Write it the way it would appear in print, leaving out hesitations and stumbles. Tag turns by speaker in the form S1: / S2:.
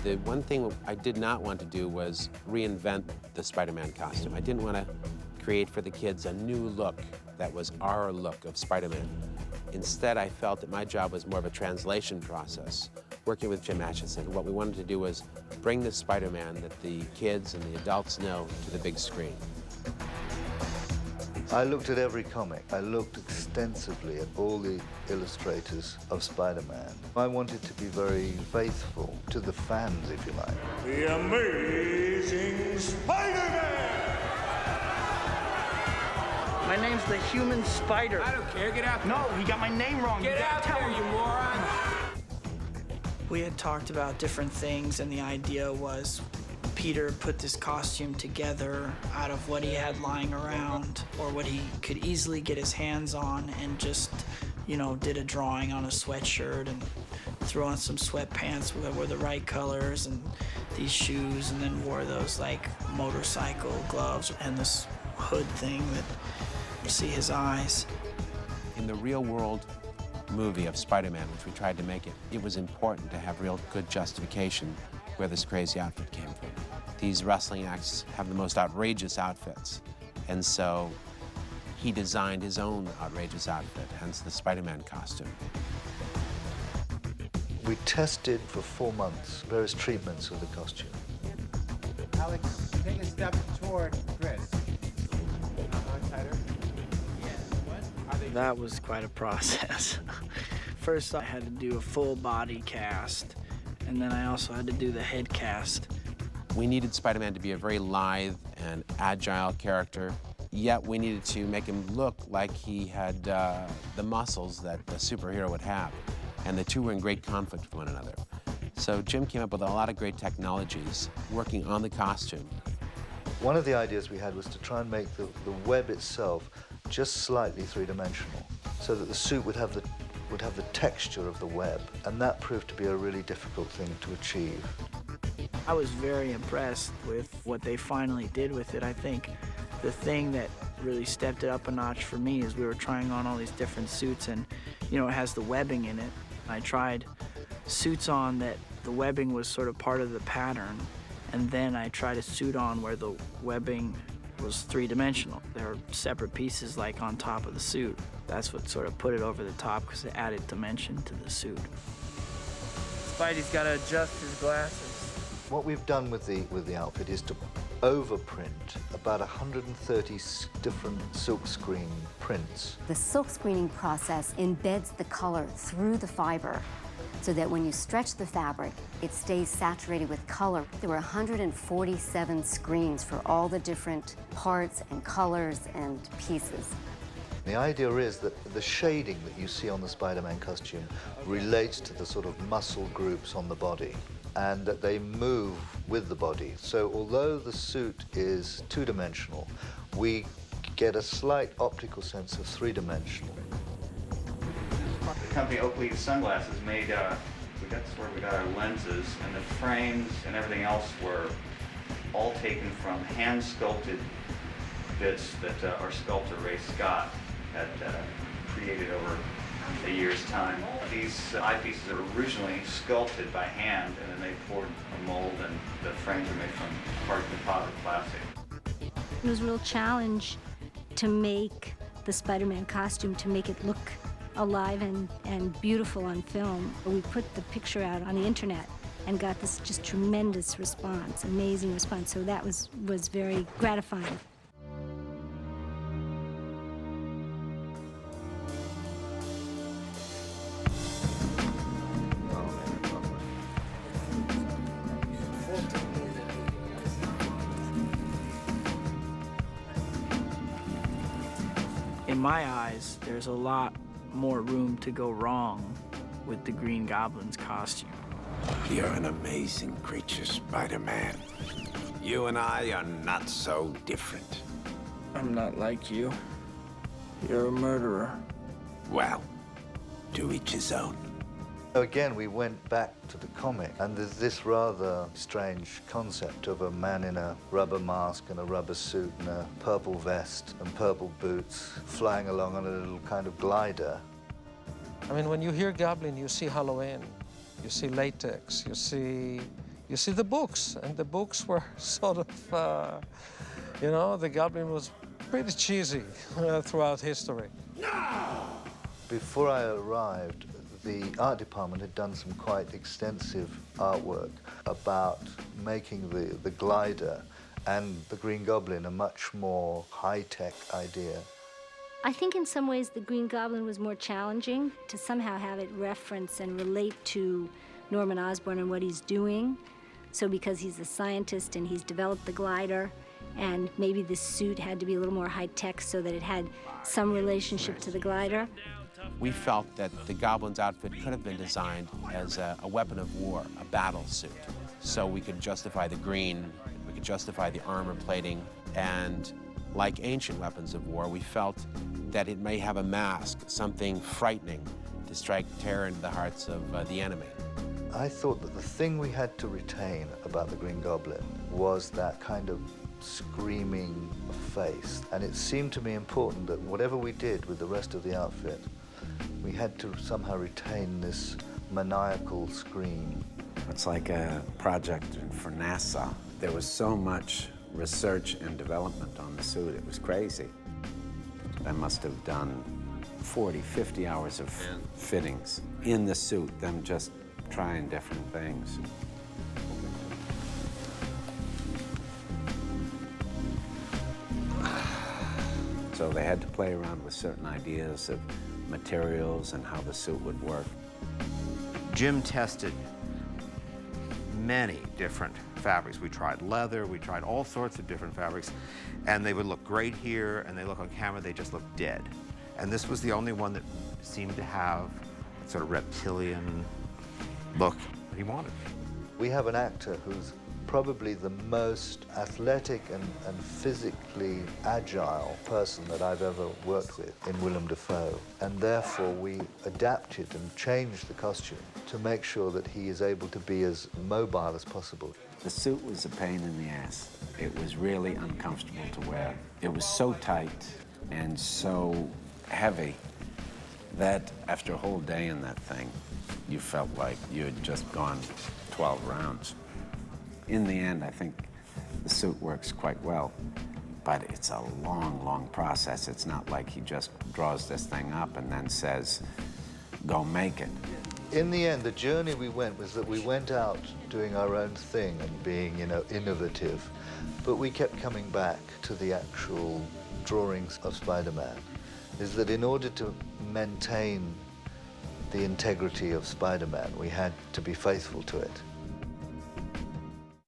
S1: The one thing I did not want to do was reinvent the Spider-Man costume. I didn't want to create for the kids a new look that was our look of Spider-Man. Instead, I felt that my job was more of a translation process, working with Jim Atchison. What we wanted to do was bring the Spider-Man that the kids and the adults know to the big screen.
S2: I looked at every comic. I looked extensively at all the illustrators of Spider-Man. I wanted to be very faithful to the fans, if you like.
S3: The Amazing Spider-Man!
S4: My name's the Human Spider.
S5: I don't care, get out there.
S4: No, he got my name wrong.
S5: Get out there, you moron!
S6: We had talked about different things, and the idea was Peter put this costume together out of what he had lying around or what he could easily get his hands on, and just, you know, did a drawing on a sweatshirt and threw on some sweatpants that were the right colors and these shoes, and then wore those like motorcycle gloves and this hood thing that you see his eyes.
S1: In the real world movie of Spider-Man, which we tried to make it was important to have real good justification where this crazy outfit came from. These wrestling acts have the most outrageous outfits, and so he designed his own outrageous outfit, hence the Spider-Man costume.
S2: We tested for 4 months various treatments of the costume.
S7: Alex, take a step toward Chris. Tighter.
S6: That was quite a process. First, I had to do a full body cast, and then I also had to do the head cast.
S1: We needed Spider-Man to be a very lithe and agile character, yet we needed to make him look like he had the muscles that a superhero would have. And the two were in great conflict with one another. So Jim came up with a lot of great technologies working on the costume.
S2: One of the ideas we had was to try and make the web itself just slightly three-dimensional, so that the suit would have the texture of the web, and that proved to be a really difficult thing to achieve.
S6: I was very impressed with what they finally did with it. I think the thing that really stepped it up a notch for me is we were trying on all these different suits, and you know, it has the webbing in it. I tried suits on that the webbing was sort of part of the pattern, and then I tried a suit on where the webbing was three-dimensional. There were separate pieces like on top of the suit. That's what sort of put it over the top because it added dimension to the suit.
S4: Spidey's got to adjust his glasses.
S2: What we've done with the outfit is to overprint about 130 different silkscreen prints.
S8: The silk screening process embeds the color through the fiber so that when you stretch the fabric, it stays saturated with color. There were 147 screens for all the different parts and colors and pieces.
S2: The idea is that the shading that you see on the Spider-Man costume relates to the sort of muscle groups on the body, and that they move with the body. So although the suit is two-dimensional, we get a slight optical sense of three-dimensional.
S9: The company Oakley Sunglasses made, that's where we got our lenses, and the frames and everything else were all taken from hand-sculpted bits that our sculptor, Ray Scott, had created over a year's time. These eyepieces are originally sculpted by hand, and then they poured a mold, and the frames are made from hard composite plastic.
S10: It was a real challenge to make the Spider-Man costume, to make it look alive and beautiful on film. We put the picture out on the internet and got this just tremendous response, amazing response. So that was very gratifying.
S6: In my eyes, there's a lot more room to go wrong with the Green Goblin's costume.
S11: You're an amazing creature, Spider-Man. You and I are not so different.
S6: I'm not like you. You're a murderer.
S11: Well, to each his own.
S2: Again, we went back to the comic, and there's this rather strange concept of a man in a rubber mask and a rubber suit and a purple vest and purple boots flying along on a little kind of glider.
S7: I mean, when you hear Goblin, you see Halloween, you see latex, you see
S12: you see the books, and the books were sort of, you know, the Goblin was pretty cheesy throughout history.
S2: Before I arrived, the art department had done some quite extensive artwork about making the glider and the Green Goblin a much more high-tech idea.
S10: I think in some ways the Green Goblin was more challenging to somehow have it reference and relate to Norman Osborn and what he's doing. So because he's a scientist and he's developed the glider, and maybe the suit had to be a little more high-tech so that it had some relationship to the glider.
S1: We felt that the Goblin's outfit could have been designed as a weapon of war, a battle suit. So we could justify the green, we could justify the armor plating, and like ancient weapons of war, we felt that it may have a mask, something frightening to strike terror into the hearts of the enemy.
S2: I thought that the thing we had to retain about the Green Goblin was that kind of screaming face. And it seemed to me important that whatever we did with the rest of the outfit, we had to somehow retain this maniacal scream.
S11: It's like a project for NASA. There was so much research and development on the suit, it was crazy. I must have done 40, 50 hours of fittings in the suit, them just trying different things. So they had to play around with certain ideas of materials and how the suit would work.
S13: Jim tested many different fabrics. We tried leather, we tried all sorts of different fabrics, and they would look great here, and they look on camera, they just look dead. And this was the only one that seemed to have a sort of reptilian look that he wanted.
S2: We have an actor who's probably the most athletic and physically agile person that I've ever worked with in Willem Dafoe. And therefore, we adapted and changed the costume to make sure that he is able to be as mobile as possible.
S11: The suit was a pain in the ass. It was really uncomfortable to wear. It was so tight and so heavy that after a whole day in that thing, you felt like you had just gone 12 rounds. In the end, I think the suit works quite well, but it's a long, long process. It's not like he just draws this thing up and then says, go make it.
S2: In the end, the journey we went was that we went out doing our own thing and being, you know, innovative, but we kept coming back to the actual drawings of Spider-Man. Is that in order to maintain the integrity of Spider-Man, we had to be faithful to it.